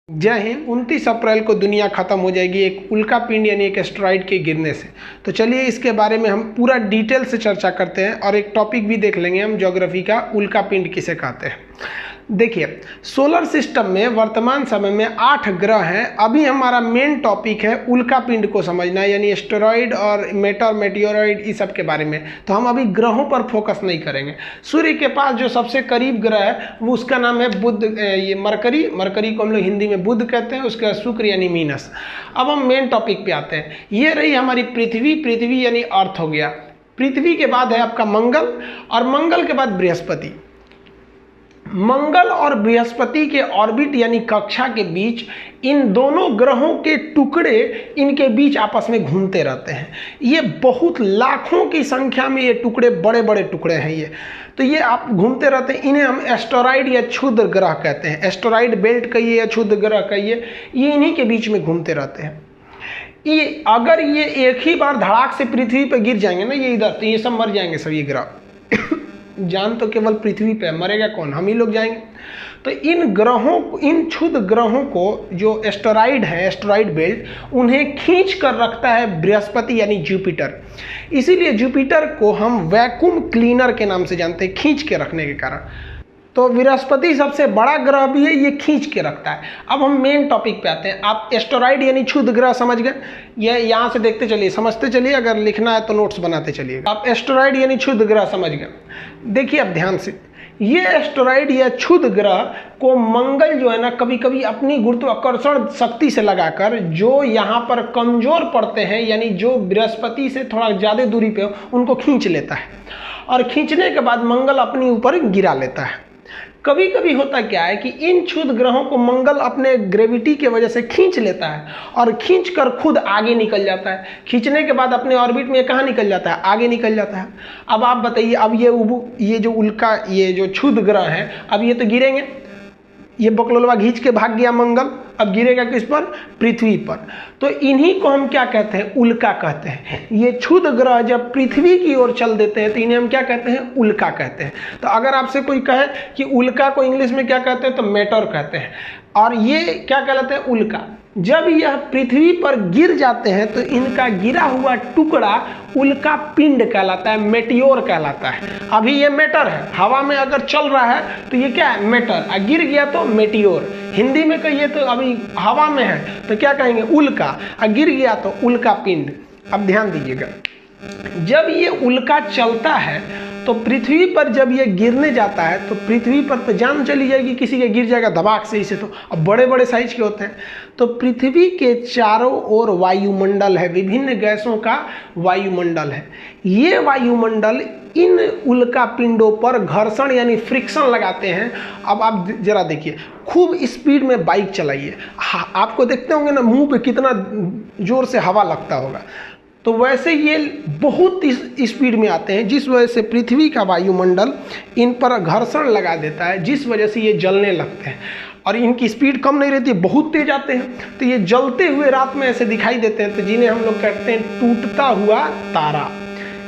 जय हिंद। 29 अप्रैल को दुनिया खत्म हो जाएगी एक उल्का पिंड यानी एक एस्टेरॉइड के गिरने से। तो चलिए इसके बारे में हम पूरा डिटेल से चर्चा करते हैं और एक टॉपिक भी देख लेंगे हम ज्योग्राफी का, उल्का पिंड किसे कहते हैं। देखिए, सोलर सिस्टम में वर्तमान समय में 8 ग्रह हैं। अभी हमारा मेन टॉपिक है उल्का पिंड को समझना, यानी एस्टेरॉइड और मेटेओरॉइड इस सब के बारे में। तो हम अभी ग्रहों पर फोकस नहीं करेंगे। सूर्य के पास जो सबसे करीब ग्रह है वो उसका नाम है बुध, ये मरकरी को हम लोग हिंदी में बुध कहते हैं, उसके बाद शुक्र यानी मीनस। अब हम मेन टॉपिक पे आते हैं। ये रही हमारी पृथ्वी यानी अर्थ हो गया। पृथ्वी के बाद है आपका मंगल और मंगल के बाद बृहस्पति। मंगल और बृहस्पति के ऑर्बिट यानी कक्षा के बीच इन दोनों ग्रहों के टुकड़े इनके बीच आपस में घूमते रहते हैं। ये बहुत लाखों की संख्या में ये टुकड़े, बड़े बड़े टुकड़े हैं ये। तो ये आप घूमते रहते हैं, इन्हें हम एस्टेरॉइड या क्षुद्र ग्रह कहते हैं। एस्टेरॉइड बेल्ट कहिए या क्षुद्र ग्रह कहिए, ये इन्हीं के बीच में घूमते रहते हैं। ये अगर ये एक ही बार धड़ाक से पृथ्वी पर गिर जाएंगे ना, ये इधर, तो ये सब मर जाएंगे सब ये ग्रह। जान तो केवल पृथ्वी पे, मरेगा कौन? हम ही लोग जाएंगे। तो इन ग्रहों, इन क्षुद्र ग्रहों को जो एस्टेरॉइड है, एस्टेरॉइड बेल्ट, उन्हें खींच कर रखता है बृहस्पति यानी जुपिटर। इसीलिए जुपिटर को हम वैक्यूम क्लीनर के नाम से जानते हैं, खींच के रखने के कारण। तो बृहस्पति सबसे बड़ा ग्रह भी है, ये खींच के रखता है। अब हम मेन टॉपिक पे आते हैं। आप एस्टेरॉइड यानी क्षुद्र ग्रह समझ गए, ये यहाँ से देखते चलिए, समझते चलिए, अगर लिखना है तो नोट्स बनाते चलिए। आप एस्टेरॉइड यानी क्षुद्र ग्रह समझ गए। देखिए अब ध्यान से, ये एस्टेरॉइड या क्षुद्र ग्रह को मंगल जो है ना, कभी कभी अपनी गुरुत्वाकर्षण शक्ति से लगाकर जो यहाँ पर कमजोर पड़ते हैं, यानी जो बृहस्पति से थोड़ा ज़्यादा दूरी पे हो, उनको खींच लेता है और खींचने के बाद मंगल अपने ऊपर गिरा लेता है। कभी कभी होता क्या है कि इन क्षुद्र ग्रहों को मंगल अपने ग्रेविटी के वजह से खींच लेता है और खींच कर खुद आगे निकल जाता है। खींचने के बाद अपने ऑर्बिट में कहाँ निकल जाता है? आगे निकल जाता है। अब आप बताइए, अब ये जो उल्का, ये जो क्षुद्र ग्रह है, अब ये तो गिरेंगे। ये बकलोलवा खींच के भाग गया मंगल, अब गिरेगा किस पर? पृथ्वी पर। तो इन्हीं को हम क्या कहते हैं? उल्का कहते हैं। ये क्षुद्र ग्रह जब पृथ्वी की ओर चल देते हैं तो इन्हें हम क्या कहते हैं? उल्का कहते हैं। तो अगर आपसे कोई कहे कि उल्का को इंग्लिश में क्या कहते हैं, तो मेटेओर कहते हैं। और ये क्या कहलाते हैं? उल्का। जब यह पृथ्वी पर गिर जाते हैं तो इनका गिरा हुआ टुकड़ा उल्का पिंड कहलाता है, मेटियोर कहलाता है। अभी ये मेटर है, हवा में अगर चल रहा है तो ये क्या है? मेटर। और गिर गया तो मेटियोर। हिंदी में कहिए तो अभी हवा में है तो क्या कहेंगे? उल्का। और गिर गया तो उल्का पिंड। अब ध्यान दीजिएगा, जब ये उल्का चलता है तो पृथ्वी पर जब ये गिरने जाता है तो पृथ्वी पर तो जान चली जाएगी, किसी के गिर जाएगा धमाक से। इसे तो अब बड़े बड़े साइज के होते हैं। तो पृथ्वी के चारों ओर वायुमंडल है, विभिन्न गैसों का वायुमंडल है। ये वायुमंडल इन उल्का पिंडों पर घर्षण यानी फ्रिक्शन लगाते हैं। अब आप जरा देखिए, खूब स्पीड में बाइक चलाइए, आपको देखते होंगे ना मुंह पे कितना जोर से हवा लगता होगा। तो वैसे ये बहुत स्पीड में आते हैं, जिस वजह से पृथ्वी का वायुमंडल इन पर घर्षण लगा देता है, जिस वजह से ये जलने लगते हैं। और इनकी स्पीड कम नहीं रहती, बहुत तेज आते हैं। तो ये जलते हुए रात में ऐसे दिखाई देते हैं, तो जिन्हें हम लोग कहते हैं टूटता हुआ तारा।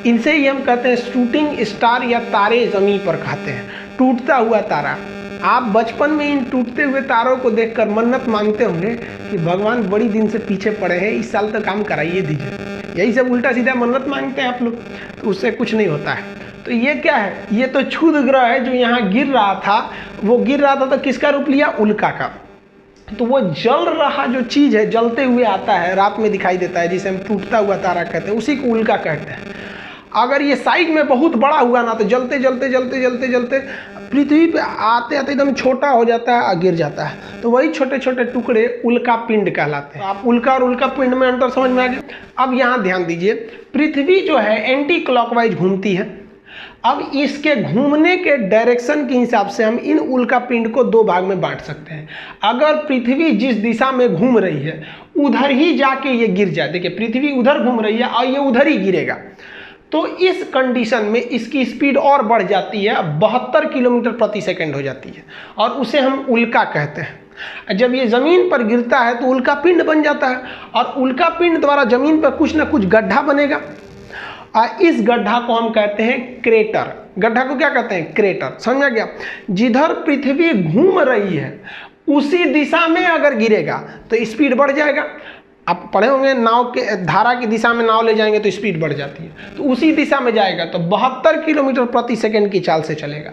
इनसे ही हम कहते हैं शूटिंग स्टार या तारे जमीन पर कहते हैं, टूटता हुआ तारा। आप बचपन में इन टूटते हुए तारों को देखकर मन्नत मांगते होंगे कि भगवान बड़ी दिन से पीछे पड़े हैं, इस साल तो काम कराइए दीजिए। यही सब उल्टा सीधा मन्नत मांगते हैं आप लोग, तो उससे कुछ नहीं होता है। तो ये क्या है? ये तो क्षुद्र ग्रह है जो यहाँ गिर रहा था। वो गिर रहा था तो किसका रूप लिया? उल्का का। तो वो जल रहा जो चीज़ है, जलते हुए आता है, रात में दिखाई देता है, जिसे हम टूटता हुआ तारा कहते हैं, उसी को उल्का कहते हैं। अगर ये साइज में बहुत बड़ा हुआ ना तो जलते जलते जलते जलते जलते पृथ्वी पे आते आते एकदम छोटा हो जाता है और गिर जाता है। तो वही छोटे छोटे टुकड़े उल्का पिंड कहलाते हैं। आप उल्का और उल्का पिंड में अंतर समझ में आ गया। अब यहाँ ध्यान दीजिए, पृथ्वी जो है एंटी क्लॉकवाइज घूमती है। अब इसके घूमने के डायरेक्शन के हिसाब से हम इन उल्का पिंड को 2 भाग में बांट सकते हैं। अगर पृथ्वी जिस दिशा में घूम रही है उधर ही जाके ये गिर जाए, देखिए पृथ्वी उधर घूम रही है और ये उधर ही गिरेगा, तो इस कंडीशन में इसकी स्पीड और बढ़ जाती है, 72 किलोमीटर प्रति सेकंड हो जाती है, और उसे हम उल्का कहते हैं। जब ये जमीन पर गिरता है तो उल्का पिंड बन जाता है, और उल्का पिंड द्वारा जमीन पर कुछ ना कुछ गड्ढा बनेगा। इस गड्ढा को हम कहते हैं क्रेटर। गड्ढा को क्या कहते हैं? क्रेटर। समझ गया? जिधर पृथ्वी घूम रही है उसी दिशा में अगर गिरेगा तो स्पीड बढ़ जाएगा। आप पढ़े होंगे नाव के धारा की दिशा में नाव ले जाएंगे तो स्पीड बढ़ जाती है, तो उसी दिशा में जाएगा तो 72 किलोमीटर प्रति सेकंड की चाल से चलेगा।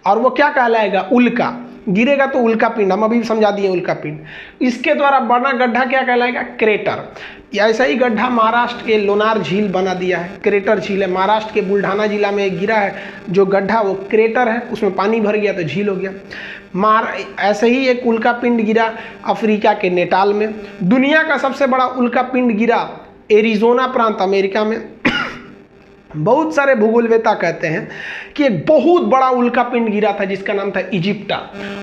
और वो क्या कहलाएगा? उल्का। गिरेगा तो उल्का पिंड, हम अभी समझा दिए उल्का पिंड। इसके द्वारा बना गड्ढा क्या कहलाएगा? क्रेटर। ऐसा ही गड्ढा महाराष्ट्र के लोनार झील बना दिया है, क्रेटर झील है। महाराष्ट्र के बुल्ढाना जिला में एक गिरा है जो गड्ढा, वो क्रेटर है, उसमें पानी भर गया तो झील हो गया। ऐसे ही एक उल्का पिंड गिरा अफ्रीका के नेटाल में। दुनिया का सबसे बड़ा उल्का पिंड गिरा एरिजोना प्रांत अमेरिका में। बहुत सारे भूगोलवेता कहते हैं कि एक बहुत बड़ा उल्का पिंड गिरा था जिसका नाम था इजिप्टा।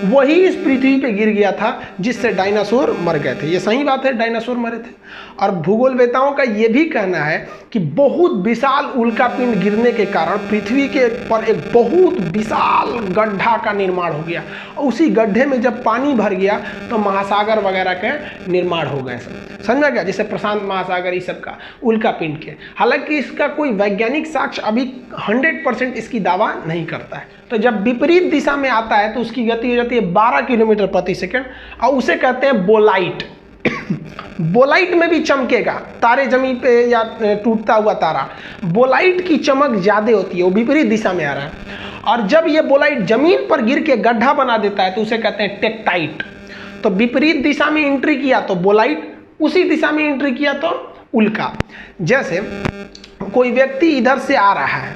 वही इस पृथ्वी पे गिर गया था जिससे डायनासोर मर गए थे। ये सही बात है, डायनासोर मरे थे। और भूगोलवेताओं का ये भी कहना है कि बहुत विशाल उल्का पिंड गिरने के कारण पृथ्वी के पर एक बहुत विशाल गड्ढा का निर्माण हो गया। और उसी गड्ढे में जब पानी भर गया तो महासागर वगैरह के निर्माण हो गए। समझ में गया? जैसे प्रशांत महासागर, इस सब का उल्का पिंड के। हालांकि इसका कोई वैज्ञानिक साक्ष्य अभी 100% इसकी दावा नहीं करता है। तो जब विपरीत दिशा में आता है तो उसकी गति हो जाती है 12 किलोमीटर प्रति सेकंड, और उसे कहते हैं बोलाइट। बोलाइट में भी चमकेगा, तारे जमीन पे या टूटता हुआ तारा, बोलाइट की चमक ज्यादा होती है, वो विपरीत दिशा में आ रहा है। और जब ये बोलाइट जमीन पर गिर के गड्ढा बना देता है तो उसे कहते हैं टेक्टाइट। तो विपरीत दिशा में एंट्री किया तो बोलाइट, उसी दिशा में एंट्री किया तो उल्का। जैसे कोई व्यक्ति इधर से आ रहा है,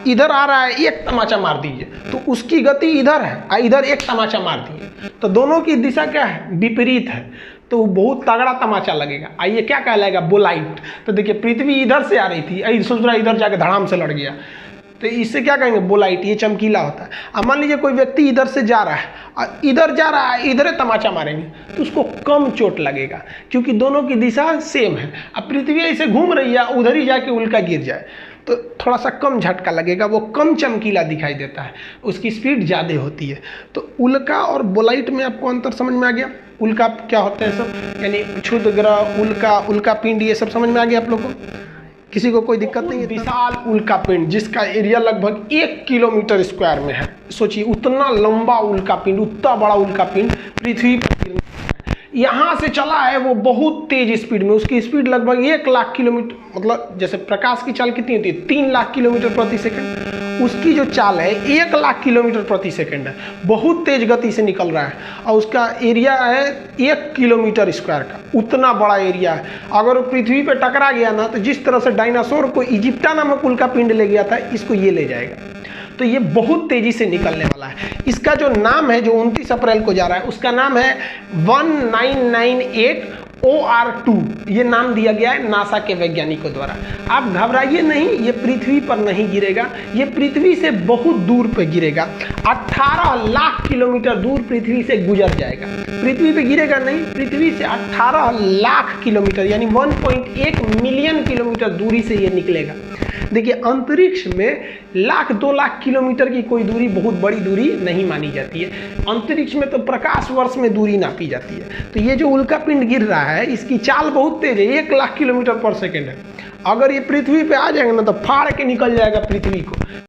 इधर आ रहा है, एक तमाचा मार दीजिए तो उसकी गति इधर है, इधर एक तमाचा मार दीजिए तो दोनों की दिशा क्या है? विपरीत है, तो वो बहुत तगड़ा तमाचा लगेगा। आइए क्या कहलाएगा? बोलाइट। तो देखिए पृथ्वी इधर से आ रही थी, सोच रहा इधर जाके धड़ाम से लड़ गया, तो इससे क्या कहेंगे? बोलाइट। ये चमकीला होता है। अब मान लीजिए कोई व्यक्ति इधर से जा रहा है, इधर जा रहा है, इधर तमाचा मारेंगे तो उसको कम चोट लगेगा क्योंकि दोनों की दिशा सेम है। अब पृथ्वी ऐसे घूम रही है, उधर ही जाके उल्का गिर जाए तो थोड़ा सा कम झटका लगेगा, वो कम चमकीला दिखाई देता है, उसकी स्पीड ज़्यादा होती है। तो उल्का और बोलाइट में आपको अंतर समझ में आ गया? उल्का क्या होते हैं सब, यानी क्षुद्र ग्रह, उल्का पिंड, ये सब समझ में आ गया आप लोग को? किसी को कोई दिक्कत नहीं है? विशाल उल्का पिंड जिसका एरिया लगभग 1 किलोमीटर स्क्वायर में है। सोचिए उतना लंबा उल्का पिंड, उतना बड़ा उल्का पिंड पृथ्वी पर यहाँ से चला है वो बहुत तेज स्पीड में। उसकी स्पीड लगभग 1 लाख किलोमीटर, मतलब जैसे प्रकाश की चाल कितनी होती है? 3 लाख किलोमीटर प्रति सेकंड। उसकी जो चाल है 1 लाख किलोमीटर प्रति सेकंड है, बहुत तेज गति से निकल रहा है। और उसका एरिया है 1 किलोमीटर स्क्वायर का, उतना बड़ा एरिया है। अगर वो पृथ्वी पे टकरा गया ना तो जिस तरह से डायनासोर को इजिप्टा नामक उल्का पिंड ले गया था, इसको ये ले जाएगा। तो ये बहुत तेजी से निकलने वाला है। इसका जो नाम है, जो 29 अप्रैल को जा रहा है, उसका नाम है 1998 OR2। ये नाम दिया गया है नासा के वैज्ञानिकों द्वारा। आप घबराइए नहीं, ये पृथ्वी पर नहीं गिरेगा, ये पृथ्वी से बहुत दूर पे गिरेगा। 18 लाख किलोमीटर दूर पृथ्वी से गुजर जाएगा। पृथ्वी पे गिरेगा नहीं, पृथ्वी से 18 लाख किलोमीटर यानी 1.1 मिलियन किलोमीटर दूरी से ये निकलेगा। देखिए अंतरिक्ष में 1-2 लाख किलोमीटर की कोई दूरी बहुत बड़ी दूरी नहीं मानी जाती है। अंतरिक्ष में तो प्रकाश वर्ष में दूरी नापी जाती है। तो ये जो उल्का पिंड गिर रहा है इसकी चाल बहुत तेज है, 1 लाख किलोमीटर पर सेकेंड है। अगर ये पृथ्वी पे आ जाएगा ना तो फाड़ के निकल जाएगा पृथ्वी को।